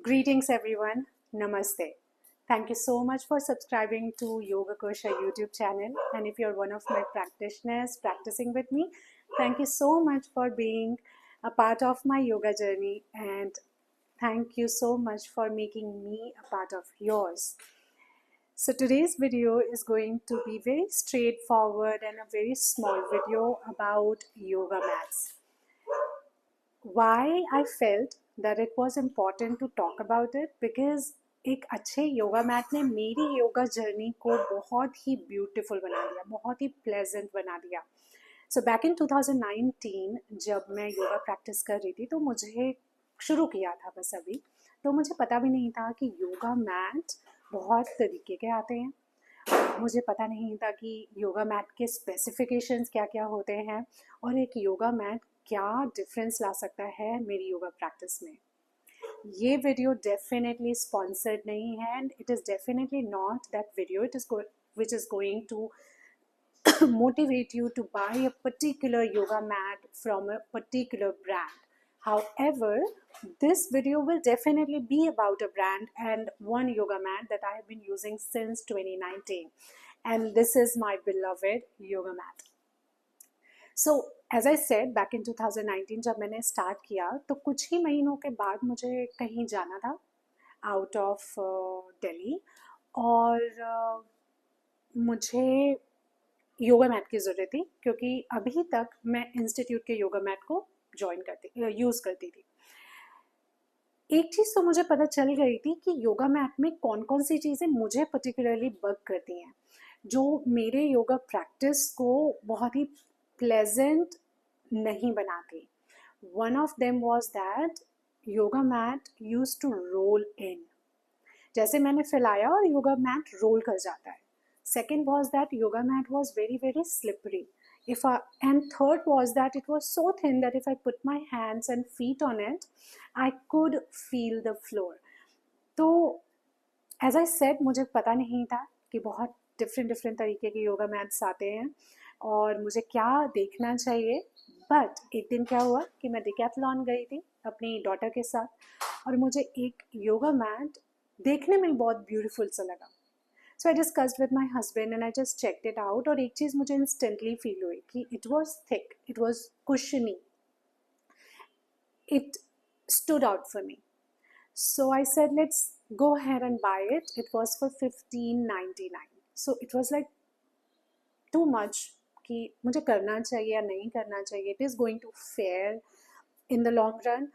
Greetings everyone, Namaste. Thank you so much for subscribing to Yoga Kosha YouTube channel, and if you're one of my practitioners practicing with me, thank you so much for being a part of my yoga journey, and thank you so much for making me a part of yours. So today's video is going to be very straightforward and a very small video about yoga mats. Why I felt that it was important to talk about it, because एक अच्छे yoga mat ने मेरी yoga journey को बहुत ही beautiful बना दिया, बहुत ही pleasant बना दिया. सो बैक इन 2019 जब मैं योगा प्रैक्टिस कर रही थी, तो मुझे शुरू किया था बस अभी, तो मुझे पता भी नहीं था कि योगा मैट बहुत तरीके के आते हैं. मुझे पता नहीं था कि योगा मैट के स्पेसिफिकेशंस क्या क्या होते हैं, और एक योगा मैट क्या डिफरेंस ला सकता है मेरी योगा प्रैक्टिस में. ये वीडियो डेफिनेटली स्पॉन्सर्ड नहीं है, and it is definitely not that video it is which is going to motivate you to buy a particular yoga mat from a particular brand. However, this video will definitely be about a brand and one yoga mat that I have been using since 2019, and this is my beloved yoga mat. So as I said, back in 2019 जब मैंने start किया, तो कुछ ही महीनों के बाद मुझे कहीं जाना था आउट ऑफ दिल्ली, और मुझे योगा मैट की ज़रूरत थी, क्योंकि अभी तक मैं इंस्टीट्यूट के योगा मैट को यूज़ करती थी. एक चीज़ तो मुझे पता चल गई थी कि योगा मैट में कौन कौन सी चीज़ें मुझे पर्टिकुलरली बग करती हैं, जो मेरे योगा प्रैक्टिस को बहुत ही प्लेजेंट नहीं बनाती. One of them was that yoga mat use to roll in. जैसे मैंने फैलाया और योगा मैट रोल कर जाता है. Second was that yoga mat was very very slippery. And third was that it was so thin that if I put my hands and feet on it, I could feel the floor. तो as I said, मुझे पता नहीं था कि बहुत different तरीके के yoga mats आते हैं और मुझे क्या देखना चाहिए. बट एक दिन क्या हुआ कि मैं डिकैथलॉन गई थी अपनी डॉटर के साथ, और मुझे एक योगा मैट देखने में बहुत ब्यूटीफुल सा लगा. So I discussed with my husband and I just checked it out, और एक चीज़ मुझे instantly feel हुई कि it was thick, it was cushiony, it stood out for me. So I said, let's go ahead and buy it. It was for $15.99. So it was like too much कि मुझे करना चाहिए या नहीं करना चाहिए. It is going to fail in the long run.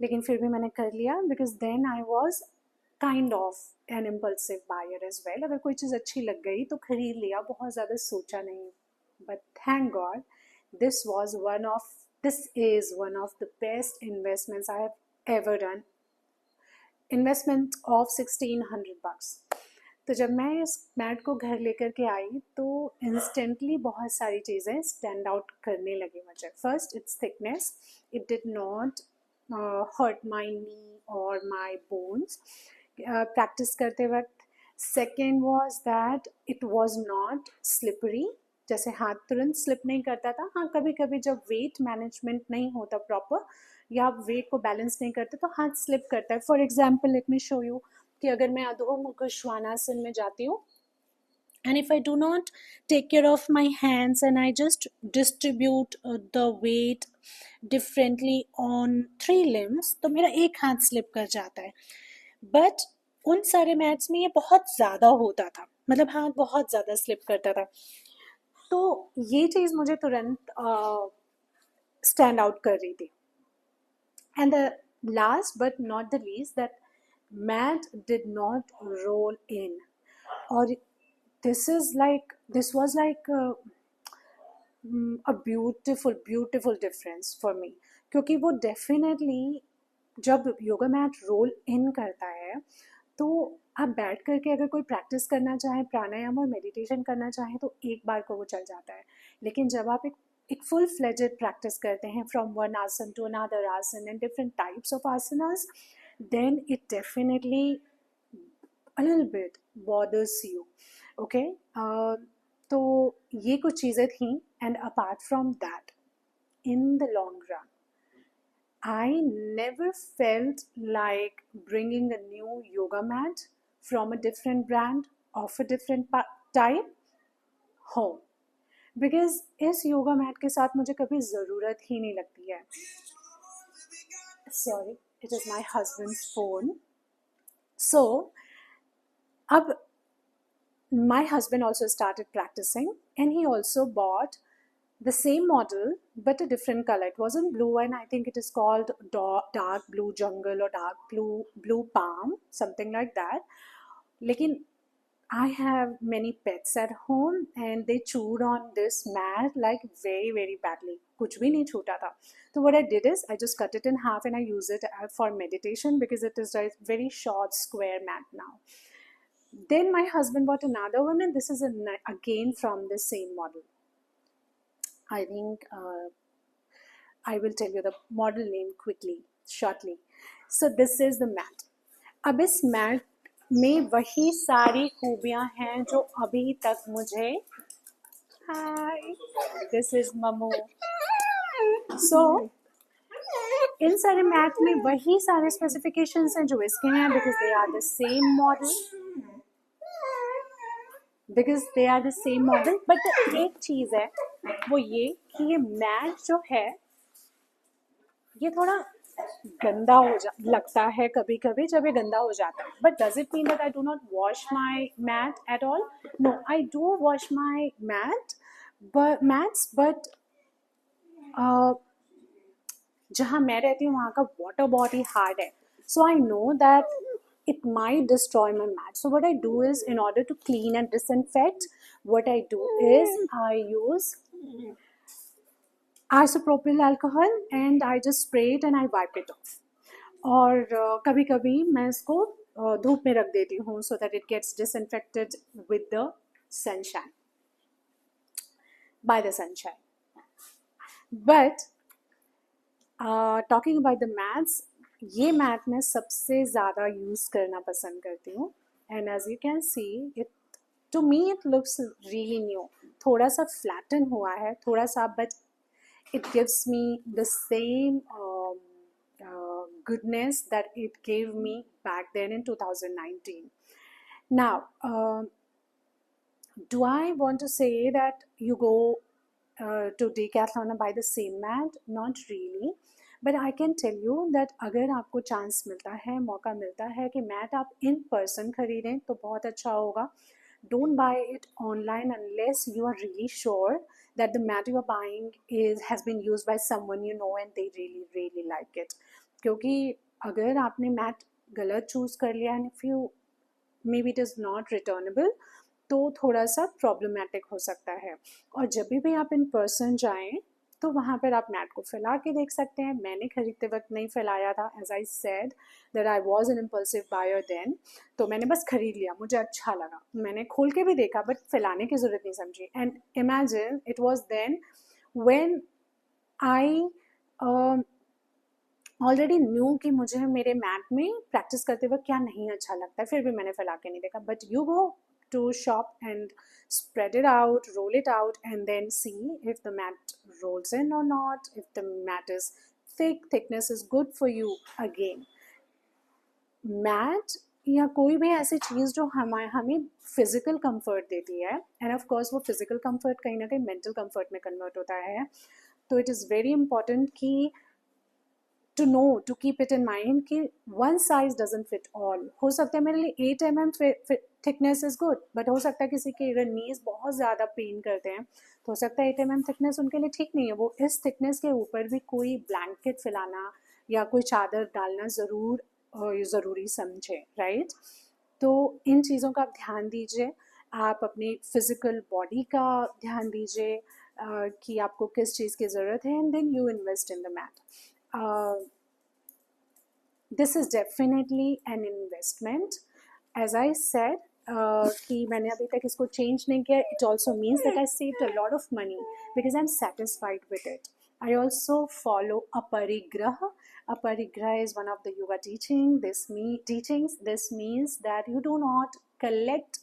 लेकिन फिर भी मैंने कर लिया, because then I was kind of an impulsive buyer as well. अगर कोई चीज़ अच्छी लग गई तो खरीद लिया, बहुत ज़्यादा सोचा नहीं. But thank God this is one of the best investments I have ever done. Investment of $1,600. तो जब मैं इस मैट को घर लेकर के आई, तो इंस्टेंटली बहुत सारी चीज़ें स्टैंड आउट करने लगी मुझे. First, its thickness. It did not hurt my knee और माई बोन्स प्रैक्टिस करते वक्त. Second was that it was not slippery. जैसे हाथ तुरंत स्लिप नहीं करता था. हाँ, कभी कभी जब वेट मैनेजमेंट नहीं होता प्रॉपर, या आप वेट को बैलेंस नहीं करते, तो हाथ स्लिप करता है. For example, let me show you कि अगर मैं अधोमुख श्वानासन में जाती हूँ, and if I do not take care of my hands and I just distribute the weight differently on 3 limbs, तो मेरा एक हाथ स्लिप कर जाता है. बट उन सारे मैथ्स में ये बहुत ज़्यादा होता था, मतलब हाथ बहुत ज़्यादा स्लिप करता था. तो ये चीज़ मुझे तुरंत स्टैंड आउट कर रही थी. And the last but not the least, that mat did not roll in. और this was like a beautiful difference for me, क्योंकि वो डेफिनेटली जब योगा मैट रोल इन करता है, तो आप बैठ करके अगर कोई प्रैक्टिस करना चाहे, प्राणायाम और मेडिटेशन करना चाहे, तो एक बार को वो चल जाता है. लेकिन जब आप एक फुल फ्लेजेड प्रैक्टिस करते हैं from one asana to another asana and different types of asanas, then it definitely a little bit bothers you. Okay, तो ये कुछ चीज़ें थी. And apart from that, in the long run. I never felt like bringing a new yoga mat from a different brand of a different type home, because इस yoga mat के साथ मुझे कभी ज़रूरत ही नहीं लगती है. Sorry, it is my husband's phone. So अब my husband also started practicing, and he also bought the same model but a different color. It wasn't blue, and I think it is called dark blue jungle or dark blue palm, something like that. Lekin I have many pets at home and they chewed on this mat like very very badly. कुछ भी नहीं छूटा था. So what I did is I just cut it in half and I use it for meditation because it is a very short square mat now. Then my husband bought another one, and this is again from the same model. I think I will tell you the model name shortly. So this is the mat. अब इस mat में वही सारी खूबियाँ हैं जो अभी तक मुझे. Hi, this is Mamu. So इन सारे मैट में वही सारे स्पेसिफिकेशंस हैं जो इसके हैं, because they are the same model. But एक चीज़ है वो ये कि ये मैट जो है ये थोड़ा गंदा लगता है कभी कभी जब ये गंदा हो जाता है. But does it mean that I do not wash my mat at all? No, I do wash my mats, but जहाँ मैं रहती हूँ वहाँ का वाटर बहुत ही हार्ड है. So I know that it might destroy my mat. So what I do is, in order to clean and disinfect, what I do is I use isopropyl alcohol and I just spray it and I wipe it off. और कभी कभी मैं इसको धूप में रख देती हूँ so that it gets disinfected with the sunshine, by the sunshine. But talking about the mats, ये मैट मैं सबसे ज़्यादा यूज़ करना पसंद करती हूँ. And as you can see it, to me it looks really new. थोड़ा सा फ्लैटन हुआ है थोड़ा सा, but it gives me the same goodness that it gave me back then in 2019. Now, do I want to say that you go to Decathlon and buy the same mat? Not really. But I can tell you that अगर आपको chance मिलता है, मौका मिलता है कि mat आप in person खरीदें तो बहुत अच्छा होगा. Don't buy it online unless you are really sure that the mat you are buying has been used by someone you know and they really really like it. क्योंकि अगर आपने mat गलत choose कर लिया and if you maybe it is not returnable, तो थोड़ा सा problematic हो सकता है. और जब भी आप इन पर्सन जाएं तो वहाँ पर आप मैट को फैला के देख सकते हैं. मैंने खरीदते वक्त नहीं फैलाया था, as I said that I was an impulsive buyer then. तो मैंने बस खरीद लिया, मुझे अच्छा लगा, मैंने खोल के भी देखा बट फैलाने की ज़रूरत नहीं समझी. And imagine it was then when I already knew कि मुझे मेरे मैट में प्रैक्टिस करते वक्त क्या नहीं अच्छा लगता है, फिर भी मैंने फैला के नहीं देखा. But you go to shop and spread it out, roll it out, and then see if the mat rolls in or not, if the mat is thickness is good for you. Again, mat या कोई भी ऐसी चीज़ जो हमें physical comfort देती है, end of course वो physical comfort कहीं ना कहीं मेंटल कंफर्ट में कन्वर्ट होता है. तो इट इज़ वेरी इंपॉर्टेंट कि to know, to keep it in mind कि one size doesn't fit all. हो सकता है मेरे लिए 8 mm thickness is good, but हो सकता है किसी के अगर knees बहुत ज़्यादा पेन करते हैं तो हो सकता है 8 mm thickness उनके लिए ठीक नहीं है. वो इस thickness के ऊपर भी कोई blanket फैलाना या कोई चादर डालना ज़रूरी समझे, राइट? तो इन चीज़ों का आप ध्यान दीजिए. आप अपनी फिज़िकल बॉडी का ध्यान दीजिए कि आपको किस चीज़ की ज़रूरत है, and then you invest in the mat. This is definitely an investment. As I said, कि मैंने अभी तक इसको change नहीं किया. It also means that I saved a lot of money because I'm satisfied with it. I also follow aparigraha. Aparigraha is one of the yoga teachings. This means that you do not collect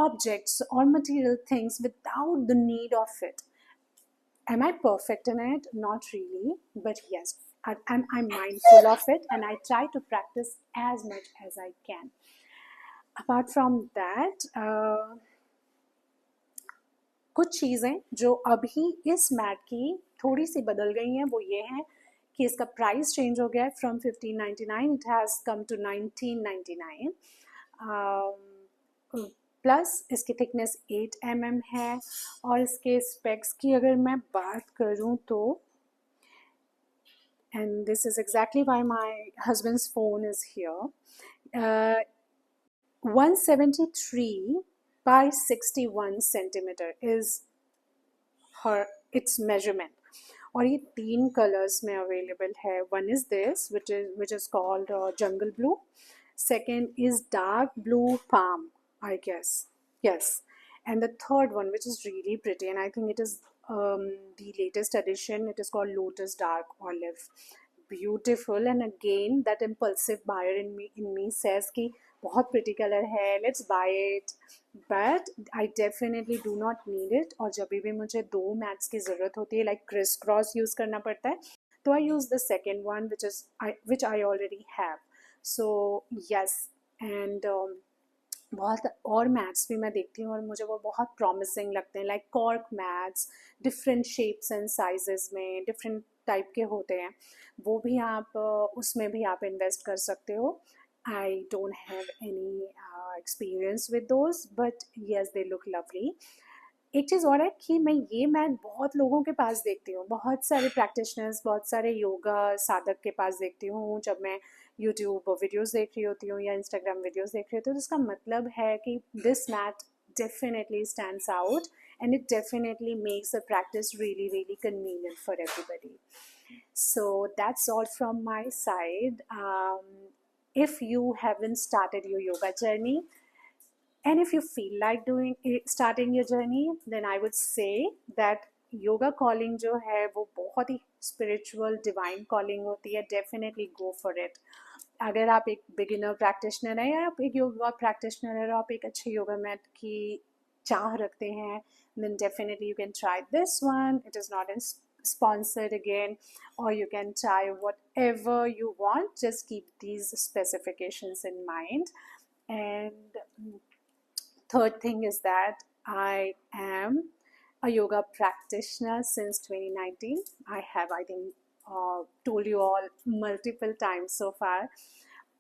objects or material things without the need of it. Am I perfect in it? Not really, but yes, I'm mindful of it and I try to practice as much as I can. Apart from that, कुछ चीज़ें जो अभी इस mat की थोड़ी सी बदल गई हैं वो ये हैं कि इसका प्राइस चेंज हो गया है from 1599 it has come to 1999 plus इसकी थिकनेस 8 mm है और इसके स्पेक्स की अगर मैं बात करूं तो and this is exactly why my husband's phone is here. 173 by 61 centimeter is her its measurement और ये 3 कलर्स में अवेलेबल है. One is this which is called jungle blue. Second is dark blue palm, I guess. Yes. And the third one, which is really pretty, and I think it is the latest edition, it is called Lotus Dark Olive. Beautiful. And again, that impulsive buyer in me says कि बहुत pretty color है, let's buy it. But I definitely do not need it. और जब भी मुझे 2 mats की ज़रूरत होती है, like criss cross यूज़ करना पड़ता है, तो I use the second one, which I already have. So yes, and बहुत और मैथ्स भी मैं देखती हूँ और मुझे वो बहुत प्रॉमिसिंग लगते हैं, like cork maths, different shapes and sizes में डिफरेंट टाइप के होते हैं, वो भी आप उसमें भी आप इन्वेस्ट कर सकते हो. I don't have any experience with those, but yes they look lovely. एक चीज़ और है कि मैं ये मैथ बहुत लोगों के पास देखती हूँ, बहुत सारे प्रैक्टिशनर्स, बहुत सारे योगा साधक के पास देखती हूँ जब मैं यूट्यूब वीडियोस देख रही होती हूँ या इंस्टाग्राम वीडियोस देख रही होती हूँ. तो इसका मतलब है कि this math definitely stands out and it definitely makes the practice really really convenient for everybody. So that's all from my side. If you haven't started your yoga journey, and if you feel like starting your journey, then I would say that yoga calling जो है वो बहुत ही spiritual divine calling होती है. Definitely go for it. अगर आप एक beginner practitioner हैं या आप एक yoga practitioner हैं और आप एक अच्छे yoga mat की चाह रखते हैं, then definitely you can try this one. It is not sponsored again, or you can try whatever you want. Just keep these specifications in mind. And third thing is that I am a yoga practitioner since 2019. I have, I think, told you all multiple times so far.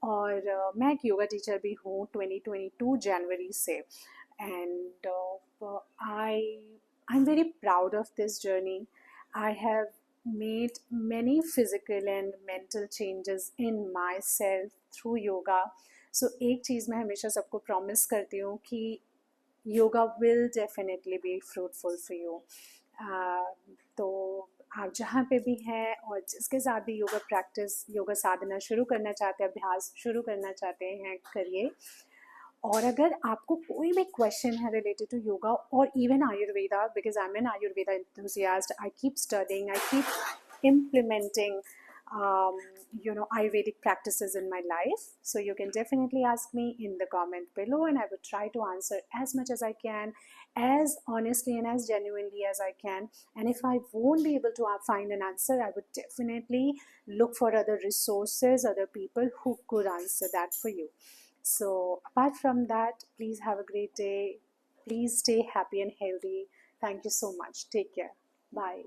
और मैं एक yoga teacher भी हूँ 2022 जनवरी से. And I'm very proud of this journey. I have made many physical and mental changes in myself through yoga. So एक चीज़ मैं हमेशा सबको प्रॉमिस करती हूँ कि yoga will definitely be fruitful for you. तो आप जहाँ पे भी हैं और जिसके साथ भी योगा साधना शुरू करना चाहते हैं, अभ्यास शुरू करना चाहते हैं, करिए. और अगर आपको कोई भी क्वेश्चन है रिलेटेड टू योगा और even Ayurveda, because I am an Ayurveda enthusiast, I keep studying, I keep implementing Ayurvedic practices in my life. So you can definitely ask me in the comment below and I would try to answer as much as I can, as honestly and as genuinely as I can. And if I won't be able to find an answer, I would definitely look for other resources, other people who could answer that for you. So apart from that, please have a great day. Please stay happy and healthy. Thank you so much. Take care. Bye.